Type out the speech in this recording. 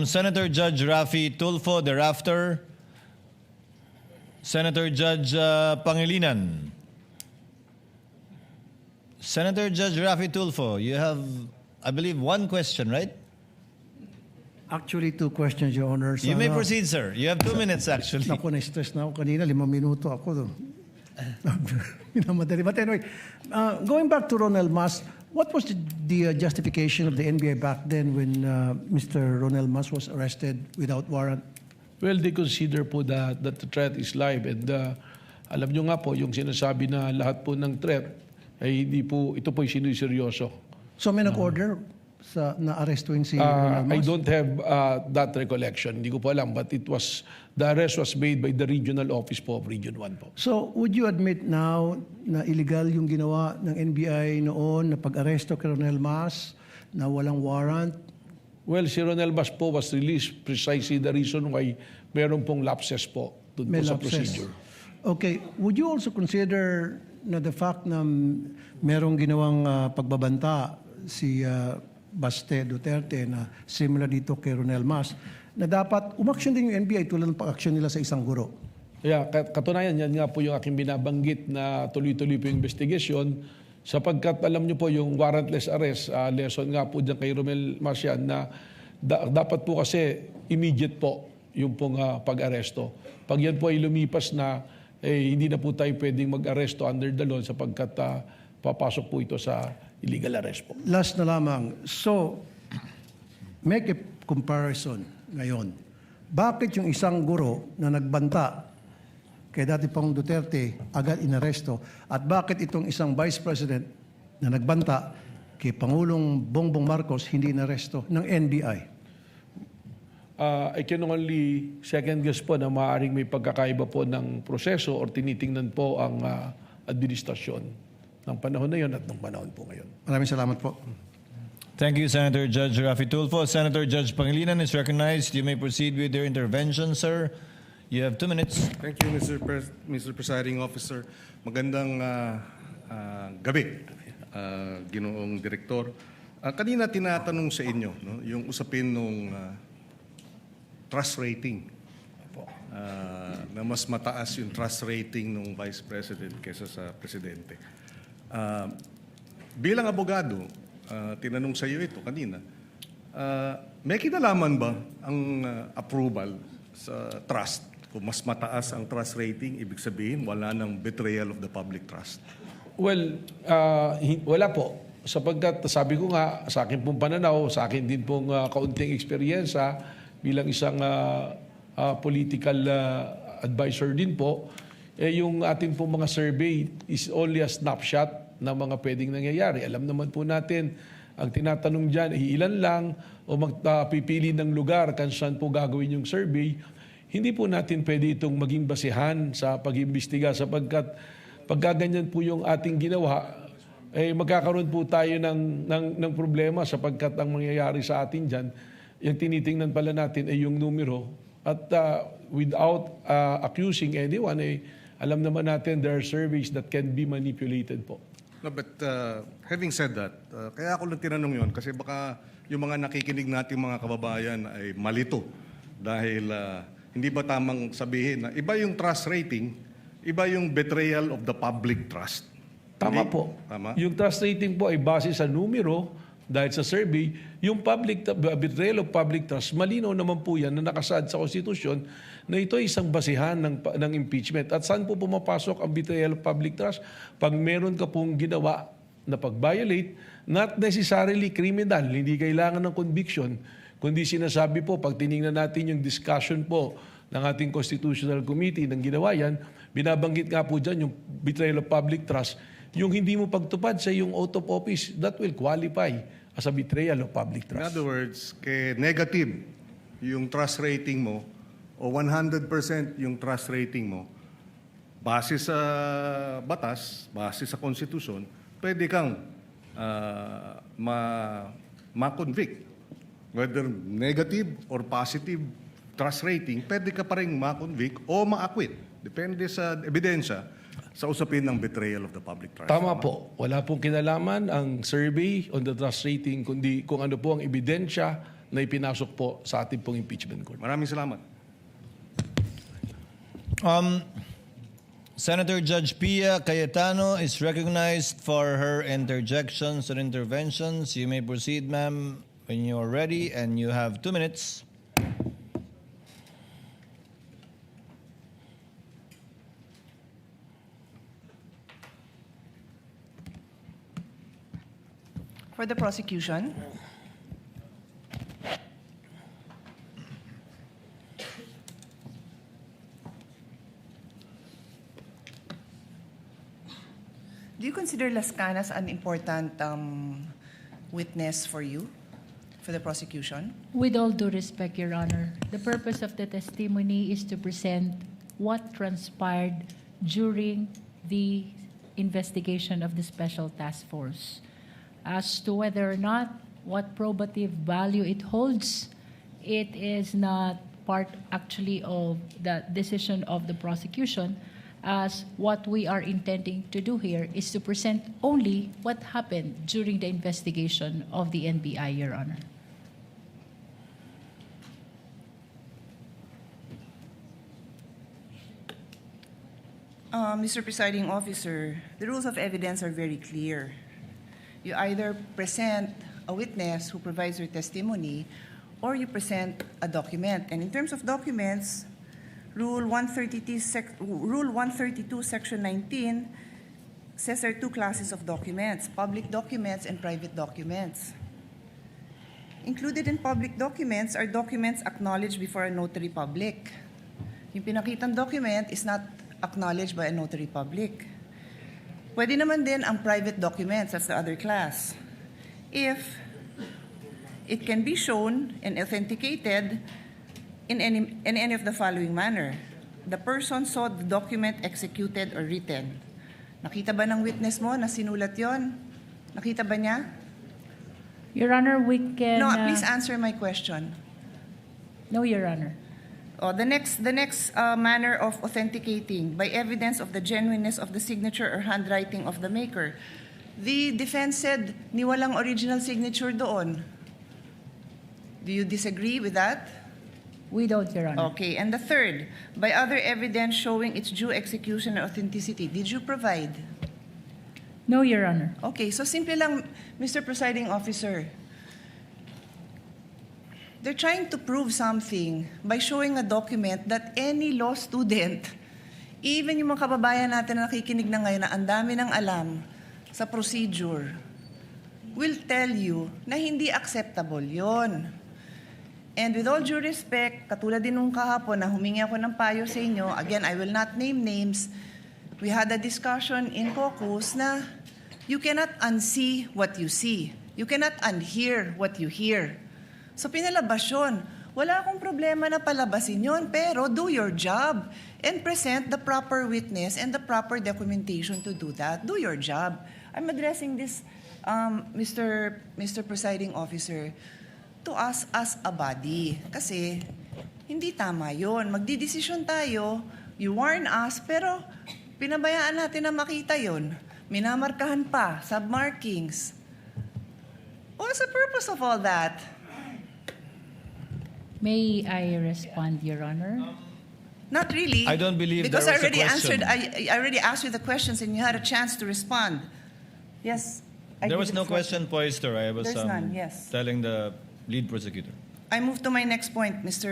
Senator Judge Raffy Tulfo, thereafter, Senator Judge Pangilinan. Senator Judge Raffy Tulfo, you have, I believe, one question, right? Actually, two questions, Your Honor. You may proceed, sir. You have 2 minutes, actually. Naku, na-stress na ako kanina. 5 minuto ako. Minamadali. But anyway, going back to Ronel Mas, what was the justification of the NBI back then when Mr. Ronel Mas was arrested without warrant? Well, they consider po that the threat is live. And alam nyo nga po, yung sinasabi na lahat po ng threat, ay hindi po, ito po yung sinuseryoso. So may nag-order sa na-arrestuin si Ronel Mas? I don't have that recollection. Hindi ko po alam. But the arrest was made by the regional office po of Region 1 po. So would you admit now na illegal yung ginawa ng NBI noon na pag-aresto kay Ronel Mas na walang warrant? Well, si Ronel Mas po was released precisely the reason why meron pong lapses po dun po sa procedure. Okay. Would you also consider na the fact na merong ginawang pagbabanta si Baste Duterte na similar dito kay Ronel Mas, na dapat umaksyon din yung NBI tulad ng pag-aksyon nila sa isang guro? Yeah, katunayan, yan nga po yung aking binabanggit na tuloy-tuloy po yung investigation sapagkat alam nyo po yung warrantless arrest, lesson nga po dyan kay Ronel Mas yan na dapat po kasi immediate po yung pong pag-aresto. Pag yan po ay lumipas na, hindi na po tayo pwedeng mag-aresto under the law sapagkat papasok po ito sa illegal arrest po. Last na lamang. So, make a comparison ngayon. Bakit yung isang guro na nagbanta kay dati pang Duterte agad inaresto at bakit itong isang vice president na nagbanta kay Pangulong Bongbong Marcos hindi inaresto ng NBI? I can only second guess po na maaaring may pagkakaiba po ng proseso or tinitingnan po ang administrasyon ng panahon na yun at ng panahon po ngayon. Maraming salamat po. Thank you, Senator Judge Raffy Tulfo. Senator Judge Pangilinan is recognized. You may proceed with your intervention, sir. You have 2 minutes. Thank you, Mr. Presiding Officer. Magandang gabi, Ginoong Direktor. Kanina tinatanong sa inyo yung usapin nung trust rating. Na mas mataas yung trust rating ng Vice President kaysa sa Presidente. Bilang abogado, tinanong sa iyo ito kanina, may kinalaman ba ang approval sa trust? Kung mas mataas ang trust rating, ibig sabihin wala ng betrayal of the public trust. Well, wala po. Sapagkat sabi ko nga, sa akin pong pananaw, sa akin din pong kaunting eksperyensya bilang isang political advisor din po, yung ating pong mga survey is only a snapshot ng mga pwedeng nangyayari. Alam naman po natin, ang tinatanong dyan, ilan lang o magpipili ng lugar kung saan po gagawin yung survey. Hindi po natin pwede itong maging basihan sa pag-imbestiga sapagkat pagkaganyan po yung ating ginawa, magkakaroon po tayo ng problema sapagkat ang mangyayari sa atin dyan, yung tinitingnan pala natin ay yung numero at without accusing anyone, alam naman natin there are surveys that can be manipulated po. No, but having said that, kaya ako lang tinanong yun kasi baka yung mga nakikinig nating mga kababayan ay malito dahil hindi ba tamang sabihin na iba yung trust rating, iba yung betrayal of the public trust. Tama Hindi? po. Tama? Yung trust rating po ay base sa numero dahil sa survey. Yung betrayal of public trust, malinaw naman po yan na nakasaad sa konstitusyon na ito ay isang basihan ng impeachment. At saan po pumapasok ang betrayal of public trust? Pag meron ka pong ginawa na pag-violate, not necessarily criminal, hindi kailangan ng conviction, kundi sinasabi po, pag tinignan natin yung discussion po ng ating Constitutional Committee ng ginawa yan, binabanggit nga po dyan yung betrayal of public trust, yung hindi mo pagtupad sa yung oath of office, that will qualify as a betrayal of public trust. In other words, negative yung trust rating mo o 100% yung trust rating mo, base sa batas, base sa konstitusyon, pwede kang ma-convict. Whether negative or positive trust rating, pwede ka pa rin ma-convict o ma-acquit. Depende sa ebidensya sa usapin ng betrayal of the public trust. Tama po. Wala pong kinalaman ang survey on the trust rating kundi kung ano po ang ebidensya na ipinasok po sa ating pong impeachment court. Maraming salamat. Senator Judge Pia Cayetano is recognized for her interjections and interventions. You may proceed, ma'am, when you are ready, and you have 2 minutes. For the prosecution, do you consider Las Canas an important witness for you, for the prosecution? With all due respect, Your Honor, the purpose of the testimony is to present what transpired during the investigation of the Special Task Force. As to whether or not what probative value it holds, it is not part actually of the decision of the prosecution, as what we are intending to do here is to present only what happened during the investigation of the NBI, Your Honor. Mr. Presiding Officer, the rules of evidence are very clear. You either present a witness who provides your testimony, or you present a document. And in terms of documents, Rule 132, Section 19 says there are two classes of documents: public documents and private documents. Included in public documents are documents acknowledged before a notary public. Yung pinakitang document is not acknowledged by a notary public. Pwede naman din ang private documents, that's the other class. If it can be shown and authenticated in any of the following manner. The person saw the document executed or written. Nakita ba ng witness mo na sinulat yon? Nakita ba niya? Your Honor, we can... No, please answer my question. No, Your Honor. The next manner of authenticating by evidence of the genuineness of the signature or handwriting of the maker. The defense said ni walang original signature doon. Do you disagree with that? We don't, Your Honor. Okay, and the third, by other evidence showing its due execution or authenticity, did you provide? No, Your Honor. Okay, so simple lang, Mr. Presiding Officer. They're trying to prove something by showing a document that any law student, even yung mga kababayan natin na nakikinig na ngayon na ang dami ng alam sa procedure, will tell you na hindi acceptable yon. And with all due respect, katulad din nung kahapon na humingi ako ng payo sa inyo, again, I will not name names, we had a discussion in caucus na you cannot unsee what you see. You cannot unhear what you hear. So pinalabas yun. Wala akong problema na palabasin yun, pero do your job and present the proper witness and the proper documentation to do that. Do your job. I'm addressing this, Mr. Presiding Officer, to us as a body. Kasi hindi tama yun. Magdidesisyon tayo, you warn us, pero pinabayaan natin na makita yun. Minamarkahan pa, submarkings. What's the purpose of all that? May I respond, Your Honor? Not really. I don't believe because there was a I already question. answered. I already asked you the questions, and you had a chance to respond. Yes. There was no question posed, sir. I was There's none, yes. telling the lead prosecutor. I move to my next point, Mr.